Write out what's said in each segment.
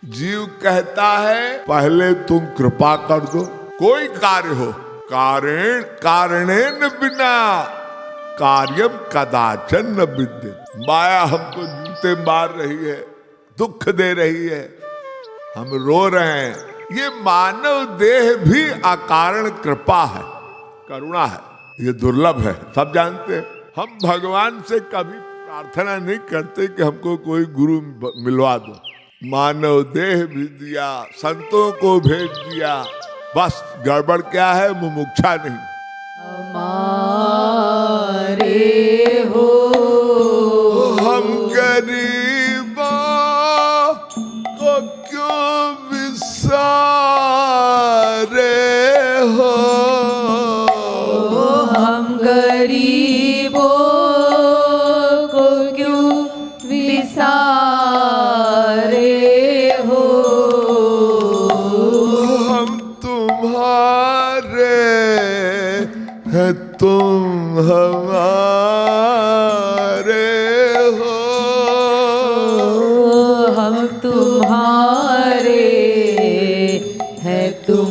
जीव कहता है पहले तुम कृपा कर दो। कोई कार्य हो, कारेण कारणेन बिना कार्यम कदाचन न विद्यते। माया हमको जूते मार रही है, दुख दे रही है, हम रो रहे हैं। ये मानव देह भी अकारण कृपा है, करुणा है, ये दुर्लभ है, सब जानते हैं। हम भगवान से कभी प्रार्थना नहीं करते कि हमको कोई गुरु मिलवा दो। मानव देह भी दिया, संतों को भेज दिया, बस गड़बड़ क्या है, मुमुक्षा नहीं। हमारे हो हम गरीबों को क्यों विसारे हो, हम गरीबों को क्यों विसारे हो। हम तुम्हारे हैं, तुम हमारे हो। हम तुम्हारे हैं, तुम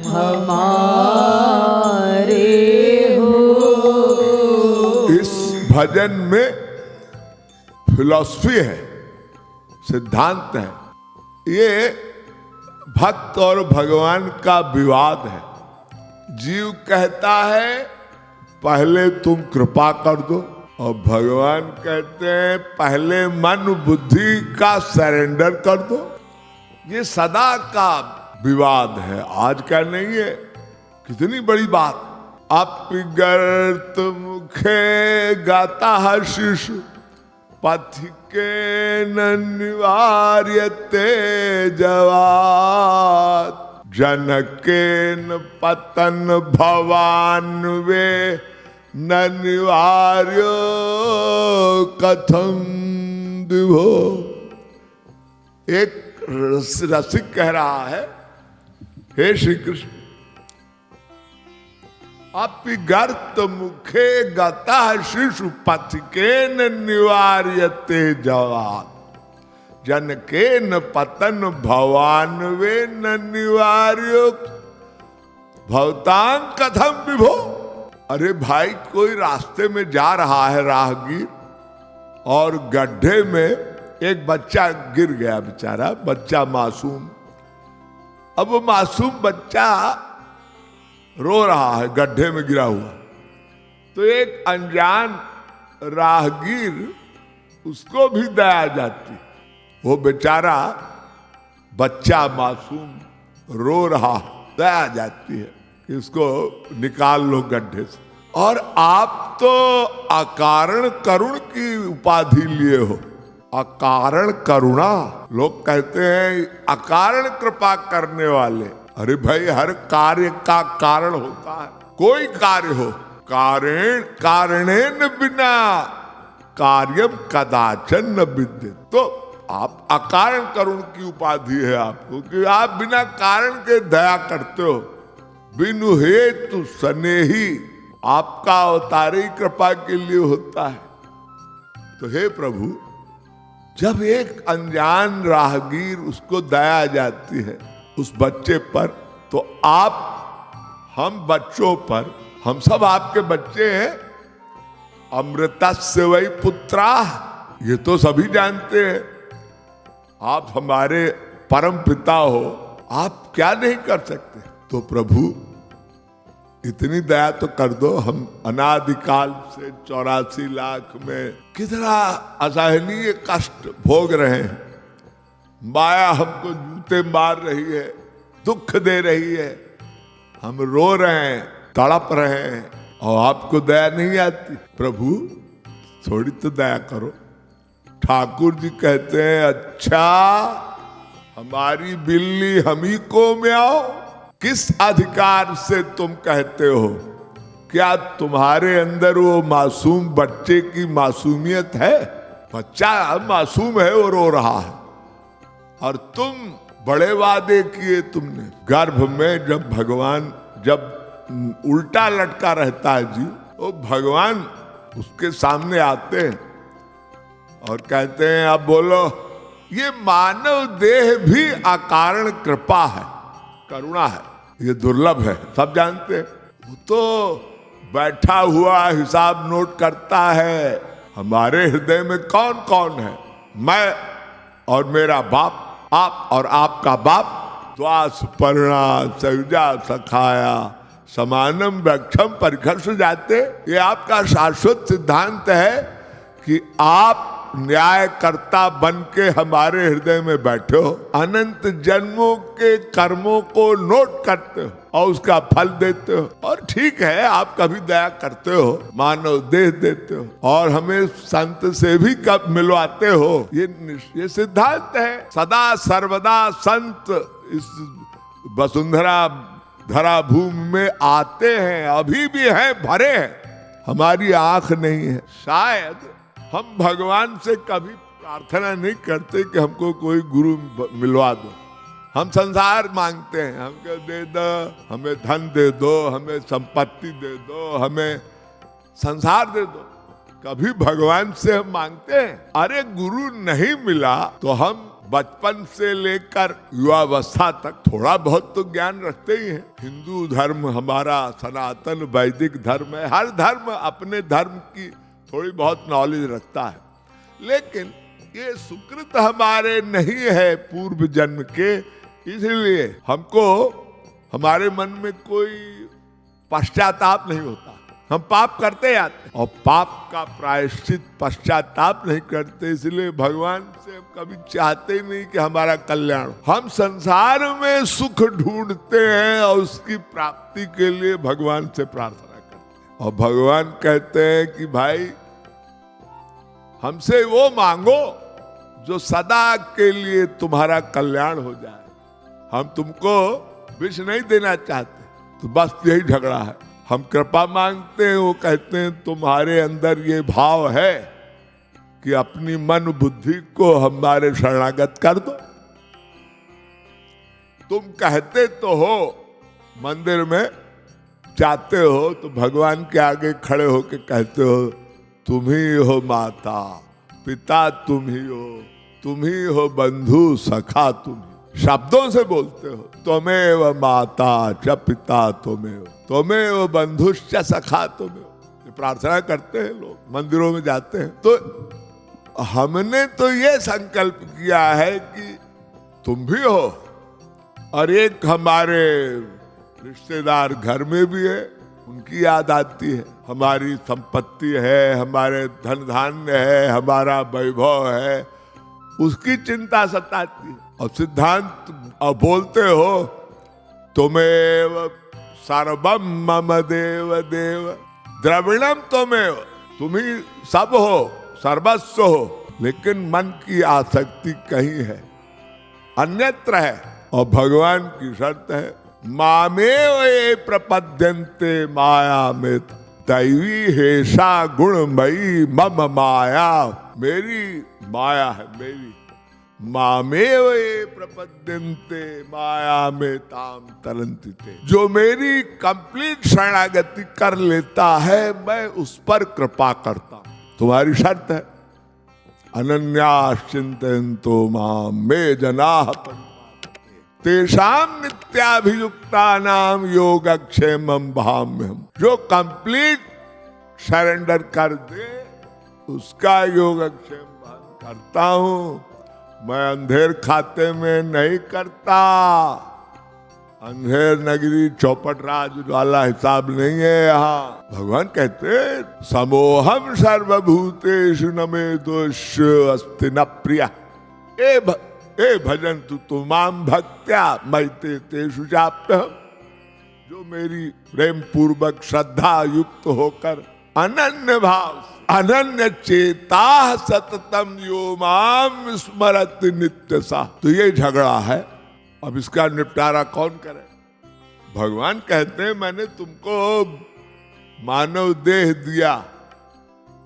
हमारे हो। इस भजन में फिलॉसफी है, सिद्धांत है। ये भक्त और भगवान का विवाद है। जीव कहता है पहले तुम कृपा कर दो, और भगवान कहते हैं पहले मन बुद्धि का सरेंडर कर दो। ये सदा का विवाद है, आज का नहीं है। कितनी बड़ी बात। अपिगर्त मुखे गाता है शिशु, पथिके न निवार्यते जवात। जनकेन पतन भवान्वे न निवार्यो कथम दिवो। एक रसिक कह रहा है, हे श्री कृष्ण, अपिगर्त मुखे गता शिशु पथिकेन निवार्यते जवात। जनकेन पतन भवान्वे न निवार्यो भवतां कथम विभो। अरे भाई, कोई रास्ते में जा रहा है राहगीर, और गड्ढे में एक बच्चा गिर गया, बेचारा बच्चा मासूम। अब वो मासूम बच्चा रो रहा है, गड्ढे में गिरा हुआ। तो एक अनजान राहगीर उसको भी दया जाती। वो बेचारा बच्चा मासूम रो रहा, दया जाती है कि इसको निकाल लो गड्ढे से। और आप तो अकारण करुण की उपाधि लिए हो, अकारण करुणा। लोग कहते हैं अकारण कृपा करने वाले। अरे भाई, हर कार्य का कारण होता है। कोई कार्य हो, कारेण कारणेन बिना कार्यम कदाचन न विद्यते। तो आप अकारण करुण की उपाधि है आपको, कि आप बिना कारण के दया करते हो। बिनु हेतु स्नेही, आपका अवतार ही कृपा के लिए होता है। तो हे प्रभु, जब एक अनजान राहगीर उसको दया जाती है उस बच्चे पर, तो आप हम बच्चों पर, हम सब आपके बच्चे हैं। अमृतस्य वै पुत्रा, ये तो सभी जानते हैं। आप हमारे परम पिता हो, आप क्या नहीं कर सकते। तो प्रभु, इतनी दया तो कर दो। हम अनादिकाल से 84 लाख में कितना असहनीय कष्ट भोग रहे हैं। माया हमको जूते मार रही है, दुख दे रही है, हम रो रहे हैं, तड़प रहे हैं, और आपको दया नहीं आती। प्रभु, थोड़ी तो दया करो। ठाकुर जी कहते हैं, अच्छा हमारी बिल्ली हम ही को म्याओ। किस अधिकार से तुम कहते हो? क्या तुम्हारे अंदर वो मासूम बच्चे की मासूमियत है? बच्चा मासूम है, वो रो रहा है, और तुम बड़े वादे किए तुमने। गर्भ में जब भगवान जब उल्टा लटका रहता है जीव, वो भगवान उसके सामने आते हैं और कहते हैं अब बोलो ये मानव देह भी अकारण कृपा है, करुणा है, ये दुर्लभ है, सब जानते हैं। वो तो बैठा हुआ हिसाब नोट करता है। हमारे हृदय में कौन कौन है? मैं और मेरा बाप, आप और आपका बाप। द्वास पर्णा सयुजा सखाया समानम वृक्षम परिखर्ष जाते। ये आपका शाश्वत सिद्धांत है कि आप न्यायकर्ता बन के हमारे हृदय में बैठे हो, अनंत जन्मों के कर्मों को नोट करते हो और उसका फल देते हो। और ठीक है, आप कभी दया करते हो, मानव देह देते हो और हमें संत से भी कब मिलवाते हो। ये सिद्धांत है। सदा सर्वदा संत इस वसुंधरा धरा भूमि में आते हैं, अभी भी हैं, भरे हैं। हमारी आंख नहीं है। शायद हम भगवान से कभी प्रार्थना नहीं करते कि हमको कोई गुरु मिलवा दो। हम संसार मांगते हैं, हमको दे दो, हमें धन दे दो, हमें संपत्ति दे दो, हमें संसार दे दो। कभी भगवान से हम मांगते हैं? अरे गुरु नहीं मिला तो हम बचपन से लेकर युवावस्था तक थोड़ा बहुत तो ज्ञान रखते ही हैं। हिंदू धर्म हमारा सनातन वैदिक धर्म है। हर धर्म अपने धर्म की थोड़ी बहुत नॉलेज रखता है, लेकिन ये सुकृत हमारे नहीं है पूर्व जन्म के, इसलिए हमको हमारे मन में कोई पश्चाताप नहीं होता। हम पाप करते आते और पाप का प्रायश्चित पश्चाताप नहीं करते, इसलिए भगवान से हम कभी चाहते ही नहीं कि हमारा कल्याण हो। हम संसार में सुख ढूंढते हैं और उसकी प्राप्ति के लिए भगवान से प्रार्थना और भगवान कहते हैं कि भाई हमसे वो मांगो जो सदा के लिए तुम्हारा कल्याण हो जाए। हम तुमको विष नहीं देना चाहते, तो बस यही झगड़ा है। हम कृपा मांगते हैं, वो कहते हैं तुम्हारे अंदर ये भाव है कि अपनी मन बुद्धि को हमारे शरणागत कर दो। तुम कहते तो हो, मंदिर में जाते हो तो भगवान के आगे खड़े होके कहते हो तुम ही हो माता पिता, तुम ही हो बंधु सखा, तुम ही। शब्दों से बोलते हो, त्वमेव माता च पिता त्वमेव बंधुश्च सखा त्वमेव। प्रार्थना करते हैं लोग, मंदिरों में जाते हैं। तो हमने तो ये संकल्प किया है कि तुम भी हो, और एक हमारे रिश्तेदार घर में भी है, उनकी याद आती है। हमारी संपत्ति है, हमारे धन धान्य है, हमारा वैभव है, उसकी चिंता सताती है। और सिद्धांत और बोलते हो तुमेव सर्वम मम देव देव द्रविणम त्वमेव, तुम ही सब हो, सर्वस्व हो, लेकिन मन की आसक्ति कहीं है, अन्यत्र है। और भगवान की शर्त है मामेव ये प्रपद्यन्ते माया में दैवी हेषा गुणमयी मम माया। मेरी माया है, मेरी। मामेव ये प्रपद्यन्ते माया में ताम तरन्ति ते। जो मेरी कंप्लीट शरणागति कर लेता है, मैं उस पर कृपा करता हूं। तुम्हारी शर्त है अनन्याश्चिन्तयन्तो माम मे जनाः तेषाम नित्याभियुक्तानाम योगक्षेमं भाम्यहम्। जो कंप्लीट सरेंडर कर दे उसका योगक्षेम करता हूं। मैं अंधेर खाते में नहीं करता। अंधेर नगरी चौपट राज वाला हिसाब नहीं है यहाँ। भगवान कहते समोहम सर्वभूतेषु न मे दोष अस्ति न प्रिया। ए भजन तु माम भक्त्या मैते तेषु चाप्यहम्। जो मेरी प्रेम पूर्वक श्रद्धा युक्त होकर अनन्य भाव अनन्य चेता सततम यो माम स्मरत नित्य सा। तो ये झगड़ा है, अब इसका निपटारा कौन करे? भगवान कहते हैं मैंने तुमको मानव देह दिया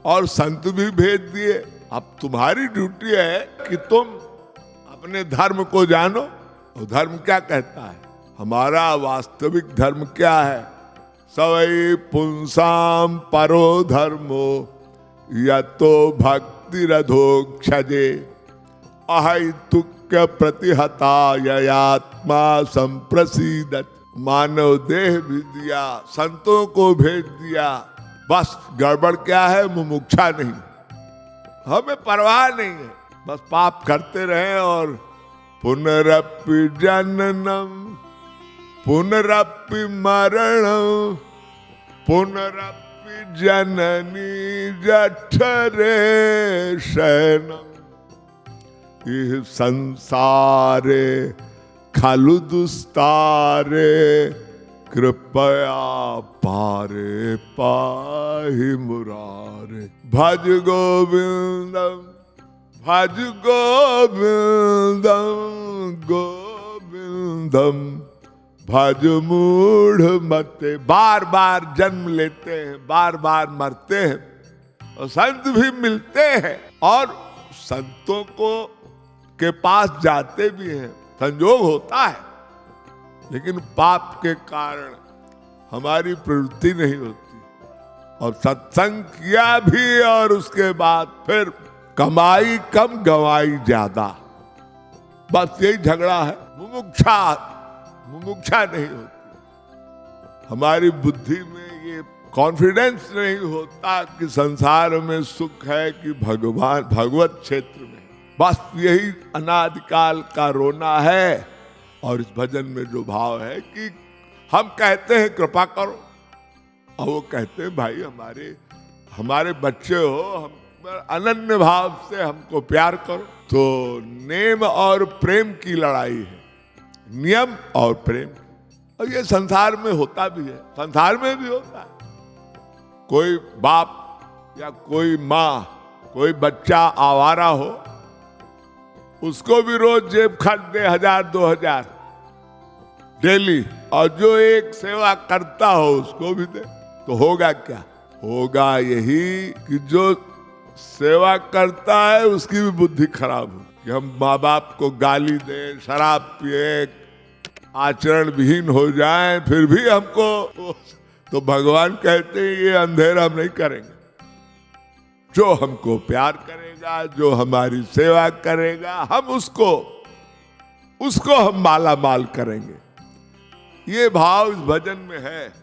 और संत भी भेज दिए। अब तुम्हारी ड्यूटी है कि तुम अपने धर्म को जानो। और धर्म क्या कहता है? हमारा वास्तविक धर्म क्या है? सवै पुंसाम परो धर्मो यतो भक्ति रधोक्षजे अहैतुक्य प्रतिहता ययात्मा संप्रसीदत। मानव देह भी दिया, संतों को भेज दिया, बस गड़बड़ क्या है? मुमुक्षा नहीं, हमें परवाह नहीं है, बस पाप करते रहे। और पुनरपि जननम पुनरपि मरणम पुनरपि जननी जठरे शयनम। इह संसारे खलु दुस्तारे कृपया पारे पाहि मुरारे। भज गोविंदम भज गोविंदम गोविंदम भज मूढ़ मते। बार बार जन्म लेते हैं, बार बार मरते हैं और संत भी मिलते हैं और संतों को के पास जाते भी हैं, संजोग होता है, लेकिन पाप के कारण हमारी प्रवृत्ति नहीं होती। और सत्संग किया भी और उसके बाद फिर कमाई कम गवाई ज्यादा, बस यही झगड़ा है। मुमुक्षा नहीं होती। हमारी बुद्धि में ये कॉन्फिडेंस नहीं होता कि संसार में सुख है कि भगवत क्षेत्र में। बस यही अनादिकाल का रोना है। और इस भजन में जो भाव है कि हम कहते हैं कृपा करो, और वो कहते हैं भाई हमारे बच्चे हो, हम अनन्य भाव से हमको प्यार करो। तो नेम और प्रेम की लड़ाई है, नियम और प्रेम। और ये संसार में होता भी है, संसार में भी होता है। कोई बाप या कोई माँ, कोई बच्चा आवारा हो, उसको भी रोज जेब खर्च दे 1000-2000 डेली, और जो एक सेवा करता हो उसको भी दे, तो होगा क्या? होगा यही कि जो सेवा करता है उसकी भी बुद्धि खराब हो, कि हम माँ बाप को गाली दें, शराब पिए, आचरण विहीन हो जाएं, फिर भी हमको, तो भगवान कहते हैं ये अंधेरा हम नहीं करेंगे। जो हमको प्यार करेगा, जो हमारी सेवा करेगा, हम उसको हम माला माल करेंगे। ये भाव इस भजन में है।